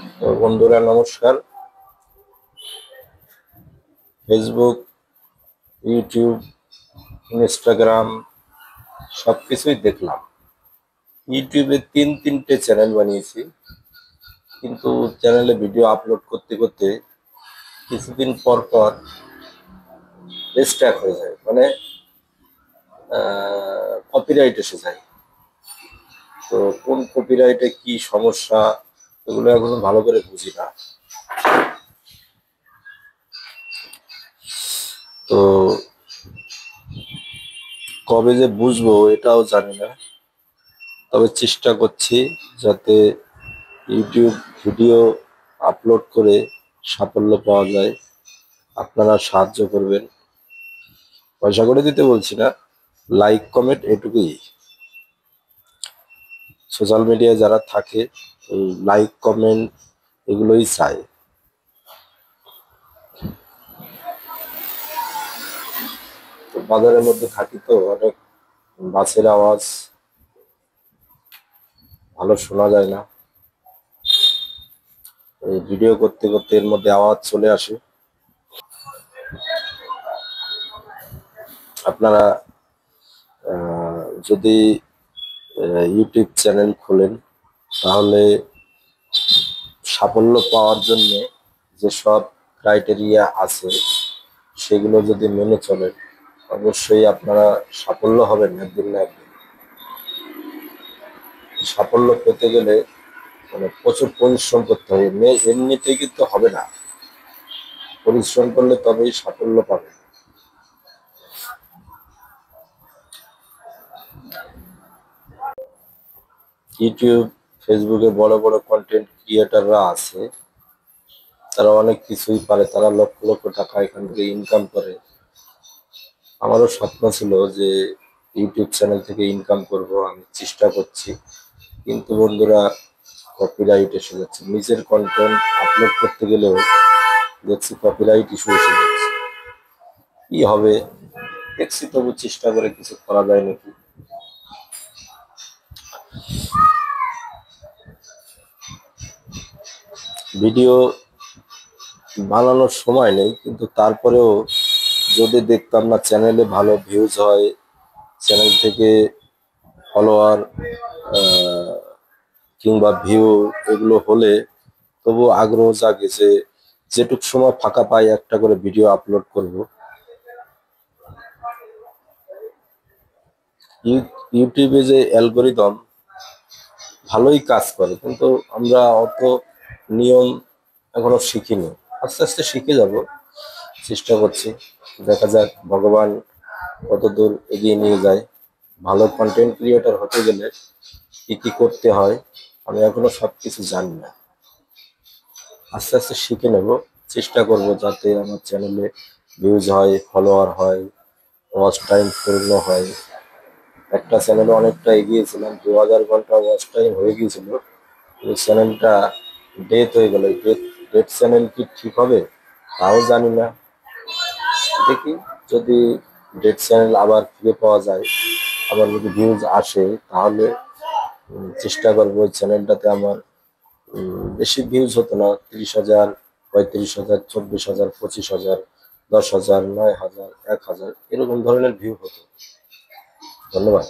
তো বন্ধুরা নমস্কার। ফেসবুক, ইউটিউব, ইনস্টাগ্রাম সবকিছুই দেখলাম। ইউটিউবে তিনটে চ্যানেল বানিয়েছি, কিন্তু চ্যানেলে ভিডিও আপলোড করতে করতে কিছুদিন পর পর স্ট্রাক হয়ে যায়, মানে কপিরাইট এসে যায়। তো কোন কপিরাইটে কি সমস্যা এগুলো এখনো ভালো করে বুঝি না। তো কবে যে বুঝবো এটাও জানি না, তবে চেষ্টা করছি যাতে ইউটিউব ভিডিও আপলোড করে সাফল্য পাওয়া যায়। আপনারা সাহায্য করবেন, পয়সা করে দিতে বলছি না, লাইক কমেন্ট এটুকুই। সোশ্যাল মিডিয়ায় যারা থাকে এই লাইক কমেন্ট এগুলোই চায়। তো বাজারের মধ্যে থাকি, তো অনেক বাসের আওয়াজ ভালো শোনা যায় না। এই ভিডিও করতে করতে এর মধ্যে আওয়াজ চলে আসে। আপনারা যদি ইউটিউব চ্যানেল খোলেন, তাহলে সাফল্য পাওয়ার জন্য যেসব ক্রাইটেরিয়া আছে সেগুলো যদি মেনে চলেন, অবশ্যই আপনারা সাফল্য হবেন একদিন না একদিন। সাফল্য পেতে গেলে মানে প্রচুর পরিশ্রম করতে হবে, এমনিতেই কিন্তু হবে না। পরিশ্রম করলে তবেই সাফল্য পাবে। ইউটিউব, ফেসবুকে বড় বড় কন্টেন্ট ক্রিয়েটাররা আছে, তারা অনেক কিছুই পারে, তারা লক্ষ লক্ষ টাকা এখান থেকে ইনকাম করে। আমারও স্বপ্ন ছিল যে ইউটিউব চ্যানেল থেকে ইনকাম করব, আমি চেষ্টা করছি, কিন্তু বন্ধুরা কপিরাইট এসে যাচ্ছে। নিজের কন্টেন্ট আপলোড করতে গেলেও দেখছি কপিরাইট ইস্যু এসে যাচ্ছে। কি হবে দেখছি, তবু চেষ্টা করে কিছু করা যায় নাকি। ভিডিও বানানোর সময় নেই, কিন্তু তারপরেও যদি দেখতাম না চ্যানেলে ভালো ভিউজ হয়, চ্যানেল থেকে ফলোয়ার কিংবা ভিউ এগুলো হলে তবু আগ্রহ জাগে যে যেটুক সময় ফাঁকা পাই একটা করে ভিডিও আপলোড করব। ইউটিউবে যে অ্যালগোরিদম ভালোই কাজ করে, কিন্তু আমরা অত নিয়ম এখনো শিখিনি। আস্তে আস্তে শিখে যাব, চেষ্টা করছি। দেখা যাক ভগবান কত দূর এগিয়ে নিয়ে যায়। ভালো কন্টেন্ট ক্রিয়েটর হতে গেলে কি কি করতে হয় আমি এখনো সবকিছু জানি না। আস্তে আস্তে শিখে নেব, চেষ্টা করব যাতে আমার চ্যানেলে ভিউজ হয়, ফলোয়ার হয়, ওয়াচ টাইম পূর্ণ হয়। একটা চ্যানেলে অনেকটা এগিয়েছিলাম, 2000 ঘন্টা ওয়াচ টাইম হয়ে গিয়েছিল, এই চ্যানেলটা ডেথ হয়ে গেল। ডেথ চ্যানেল কি ঠিক হবে তাও জানি না। দেখি যদি ডেথ চ্যানেল আবার ফিরে পাওয়া যায়, আবার যদি ভিউজ আসে, তাহলে চেষ্টা করবো ওই চ্যানেলটাতে আমার বেশি ভিউজ হতো না, 30,000, 35,000, 24,000, 25,000, 10,000, 9,000, 1,000 এরকম ধরনের ভিউ হতো। ধন্যবাদ।